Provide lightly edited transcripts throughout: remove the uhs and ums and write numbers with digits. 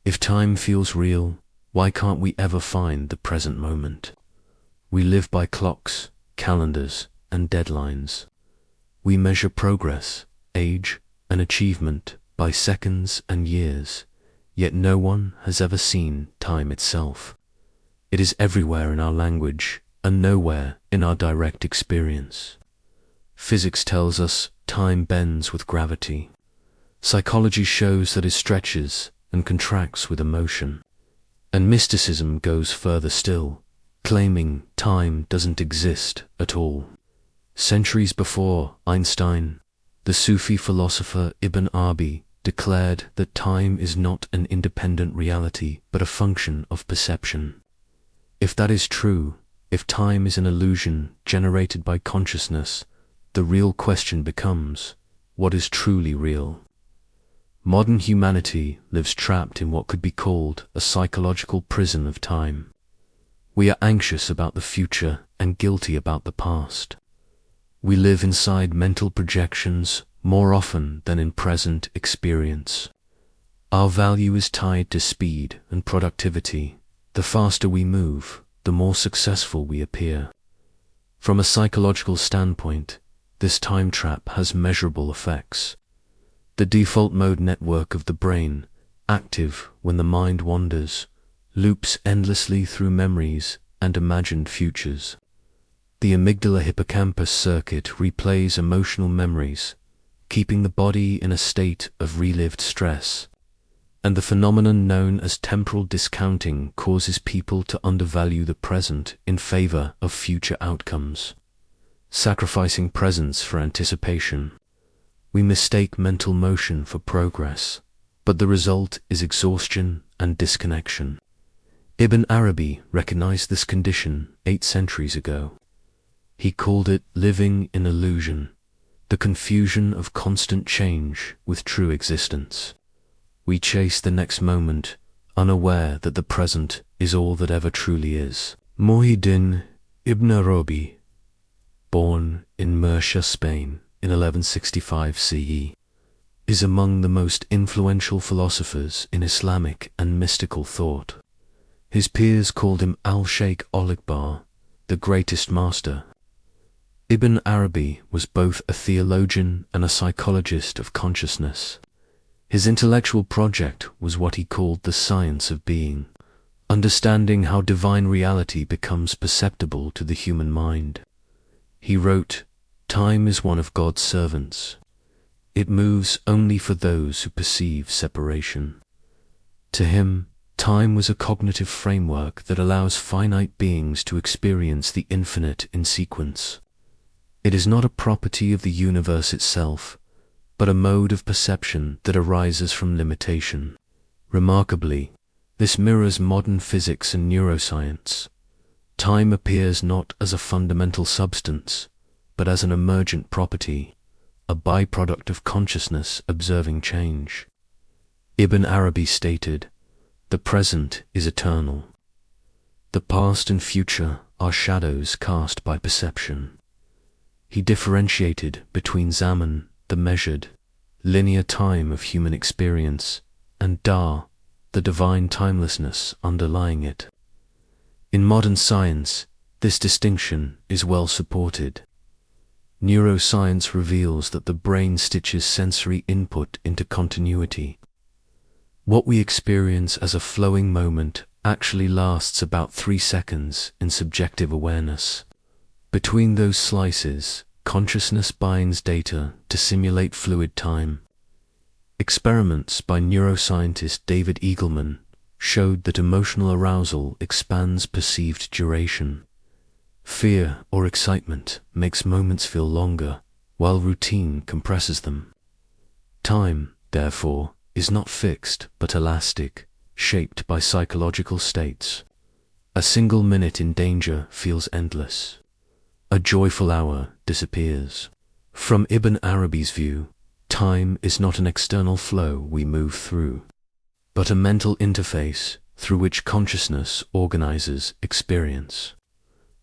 If time feels real, why can't we ever find the present moment? We live by clocks, calendars, and deadlines. We measure progress, age, and achievement by seconds and years, yet no one has ever seen time itself. It is everywhere in our language and nowhere in our direct experience. Physics tells us time bends with gravity. Psychology shows that it stretches and contracts with emotion. And mysticism goes further still, claiming time doesn't exist at all. Centuries before Einstein, the Sufi philosopher Ibn Arabi declared that time is not an independent reality but a function of perception. If that is true, if time is an illusion generated by consciousness, the real question becomes, what is truly real? Modern humanity lives trapped in what could be called a psychological prison of time. We are anxious about the future and guilty about the past. We live inside mental projections more often than in present experience. Our value is tied to speed and productivity. The faster we move, the more successful we appear. From a psychological standpoint, this time trap has measurable effects. The default mode network of the brain, active when the mind wanders, loops endlessly through memories and imagined futures. The amygdala hippocampus circuit replays emotional memories, keeping the body in a state of relived stress. And the phenomenon known as temporal discounting causes people to undervalue the present in favor of future outcomes, sacrificing presence for anticipation. We mistake mental motion for progress, but the result is exhaustion and disconnection. Ibn Arabi recognized this condition 8 centuries ago. He called it living in illusion, the confusion of constant change with true existence. We chase the next moment, unaware that the present is all that ever truly is. Muhyiddin Ibn Arabi, born in Murcia, Spain, in 1165 CE, is among the most influential philosophers in Islamic and mystical thought. His peers called him Al-Sheikh Al-Akbar, the greatest master. Ibn Arabi was both a theologian and a psychologist of consciousness. His intellectual project was what he called the science of being, understanding how divine reality becomes perceptible to the human mind. He wrote, "Time is one of God's servants. It moves only for those who perceive separation." To him, time was a cognitive framework that allows finite beings to experience the infinite in sequence. It is not a property of the universe itself, but a mode of perception that arises from limitation. Remarkably, this mirrors modern physics and neuroscience. Time appears not as a fundamental substance, but as an emergent property, a byproduct of consciousness observing change. Ibn Arabi stated, "The present is eternal. The past and future are shadows cast by perception." He differentiated between Zaman, the measured, linear time of human experience, and Da, the divine timelessness underlying it. In modern science, this distinction is well supported. Neuroscience reveals that the brain stitches sensory input into continuity. What we experience as a flowing moment actually lasts about 3 seconds in subjective awareness. Between those slices, consciousness binds data to simulate fluid time. Experiments by neuroscientist David Eagleman showed that emotional arousal expands perceived duration. Fear or excitement makes moments feel longer, while routine compresses them. Time, therefore, is not fixed but elastic, shaped by psychological states. A single minute in danger feels endless. A joyful hour disappears. From Ibn Arabi's view, time is not an external flow we move through, but a mental interface through which consciousness organizes experience.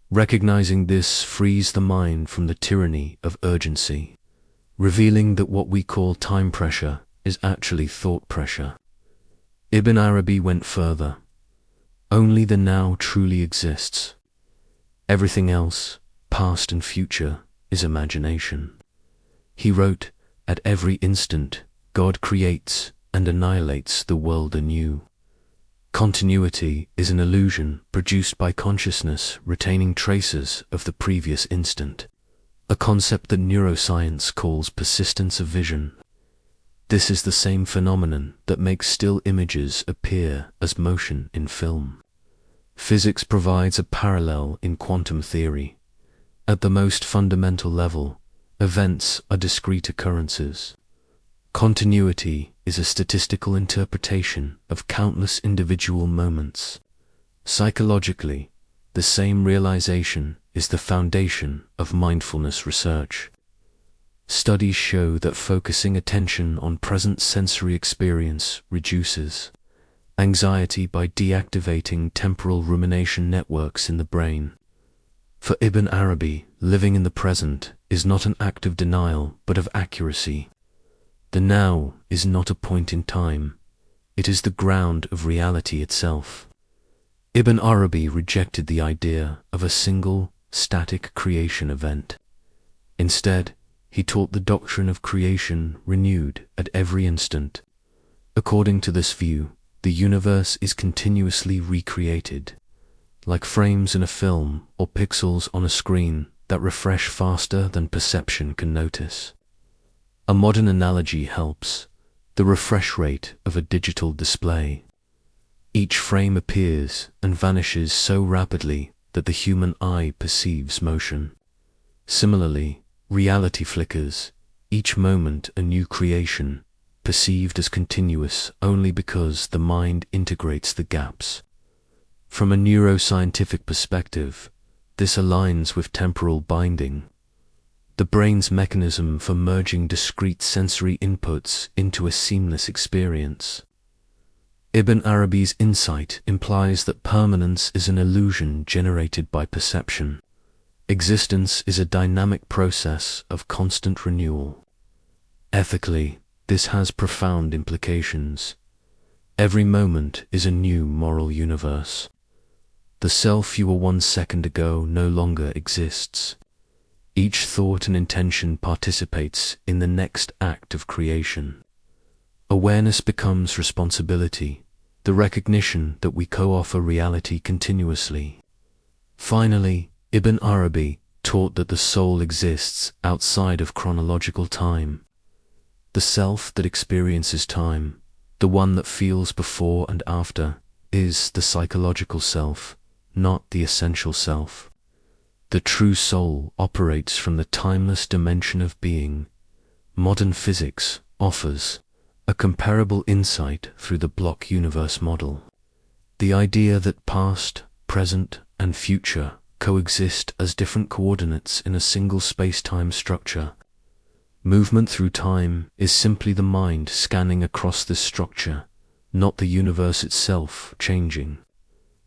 Recognizing this frees the mind from the tyranny of urgency, revealing that what we call time pressure is actually thought pressure. Ibn Arabi went further. Only the now truly exists. Everything else, past and future, is imagination. He wrote, "At every instant, God creates and annihilates the world anew. Continuity is an illusion produced by consciousness retaining traces of the previous instant, a concept that neuroscience calls persistence of vision. This is the same phenomenon that makes still images appear as motion in film. Physics provides a parallel in quantum theory. At the most fundamental level, events are discrete occurrences. Continuity is a statistical interpretation of countless individual moments. Psychologically, the same realization is the foundation of mindfulness research. Studies show that focusing attention on present sensory experience reduces anxiety by deactivating temporal rumination networks in the brain. For Ibn Arabi, living in the present is not an act of denial but of accuracy. The now is not a point in time, it is the ground of reality itself. Ibn Arabi rejected the idea of a single, static creation event. Instead, he taught the doctrine of creation renewed at every instant. According to this view, the universe is continuously recreated, like frames in a film or pixels on a screen that refresh faster than perception can notice. A modern analogy helps: the refresh rate of a digital display. Each frame appears and vanishes so rapidly that the human eye perceives motion. Similarly, reality flickers, each moment a new creation, perceived as continuous only because the mind integrates the gaps. From a neuroscientific perspective, this aligns with temporal binding, the brain's mechanism for merging discrete sensory inputs into a seamless experience. Ibn Arabi's insight implies that permanence is an illusion generated by perception. Existence is a dynamic process of constant renewal. Ethically, this has profound implications. Every moment is a new moral universe. The self you were 1 second ago no longer exists. Each thought and intention participates in the next act of creation. Awareness becomes responsibility, the recognition that we co-offer reality continuously. Finally, Ibn Arabi taught that the soul exists outside of chronological time. The self that experiences time, the one that feels before and after, is the psychological self, not the essential self. The true soul operates from the timeless dimension of being. Modern physics offers a comparable insight through the block universe model. The idea that past, present, and future coexist as different coordinates in a single space-time structure. Movement through time is simply the mind scanning across this structure, not the universe itself changing.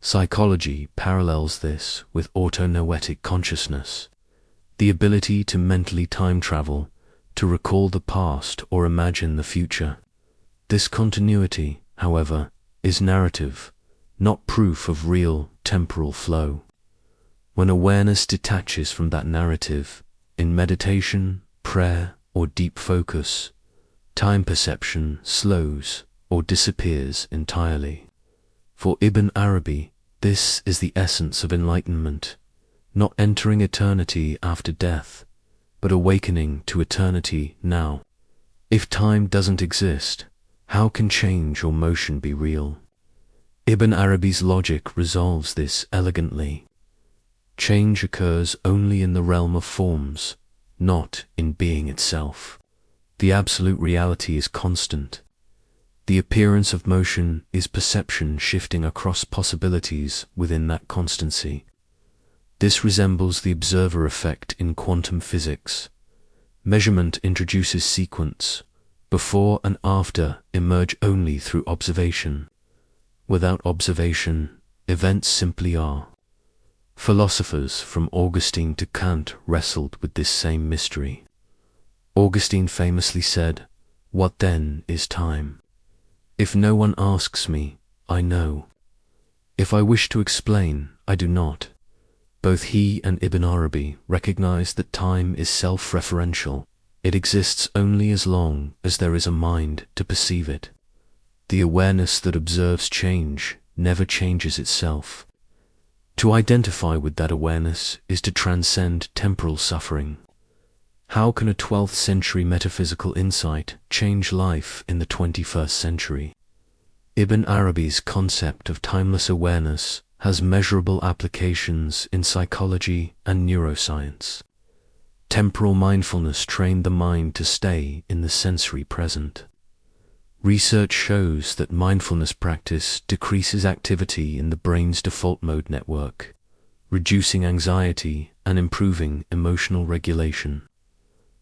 Psychology parallels this with autonoetic consciousness, the ability to mentally time travel, to recall the past or imagine the future. This continuity, however, is narrative, not proof of real temporal flow. When awareness detaches from that narrative, in meditation, prayer, or deep focus, time perception slows or disappears entirely. For Ibn Arabi, this is the essence of enlightenment, not entering eternity after death, but awakening to eternity now. If time doesn't exist, how can change or motion be real? Ibn Arabi's logic resolves this elegantly. Change occurs only in the realm of forms, not in being itself. The absolute reality is constant. The appearance of motion is perception shifting across possibilities within that constancy. This resembles the observer effect in quantum physics. Measurement introduces sequence. Before and after emerge only through observation. Without observation, events simply are. Philosophers from Augustine to Kant wrestled with this same mystery. Augustine famously said, "What then is time?" If no one asks me, I know. If I wish to explain, I do not. Both he and Ibn Arabi recognize that time is self-referential. It exists only as long as there is a mind to perceive it. The awareness that observes change never changes itself. To identify with that awareness is to transcend temporal suffering. How can a 12th century metaphysical insight change life in the 21st century? Ibn Arabi's concept of timeless awareness has measurable applications in psychology and neuroscience. Temporal mindfulness trained the mind to stay in the sensory present. Research shows that mindfulness practice decreases activity in the brain's default mode network, reducing anxiety and improving emotional regulation.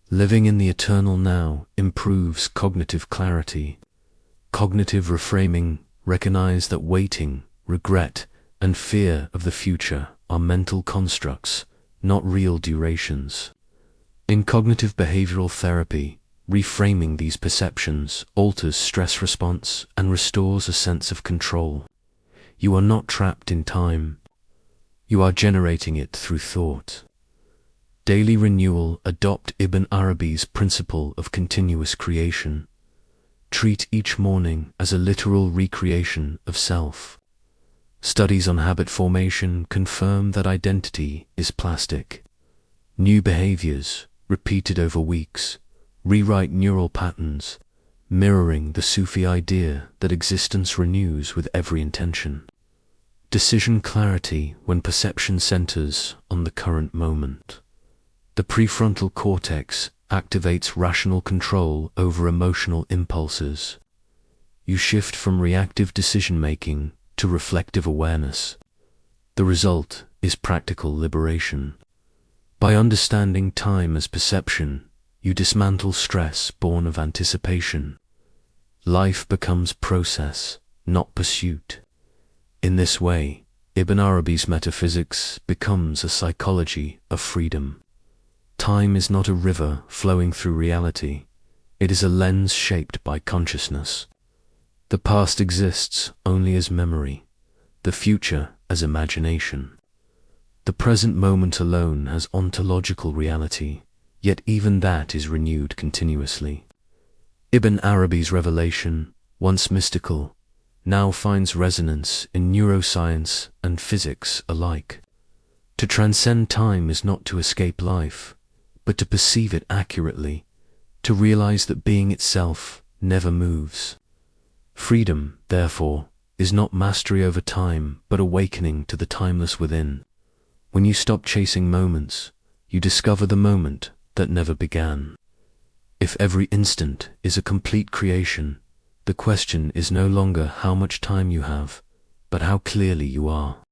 Living in the eternal now improves cognitive clarity. Cognitive reframing recognize that waiting, regret, and fear of the future are mental constructs, not real durations. In cognitive behavioral therapy, reframing these perceptions alters stress response and restores a sense of control. You are not trapped in time. You are generating it through thought. Daily renewal. Adopt Ibn Arabi's principle of continuous creation. Treat each morning as a literal recreation of self. Studies on habit formation confirm that identity is plastic. New behaviors, repeated over weeks, rewrite neural patterns, mirroring the Sufi idea that existence renews with every intention. Decision clarity when perception centers on the current moment. The prefrontal cortex activates rational control over emotional impulses. You shift from reactive decision-making to reflective awareness. The result is practical liberation. By understanding time as perception, you dismantle stress born of anticipation. Life becomes process, not pursuit. In this way, Ibn Arabi's metaphysics becomes a psychology of freedom. Time is not a river flowing through reality. It is a lens shaped by consciousness. The past exists only as memory, the future as imagination. The present moment alone has ontological reality, yet even that is renewed continuously. Ibn Arabi's revelation, once mystical, now finds resonance in neuroscience and physics alike. To transcend time is not to escape life, but to perceive it accurately, to realize that being itself never moves. Freedom, therefore, is not mastery over time, but awakening to the timeless within. When you stop chasing moments, you discover the moment that never began. If every instant is a complete creation, the question is no longer how much time you have, but how clearly you are.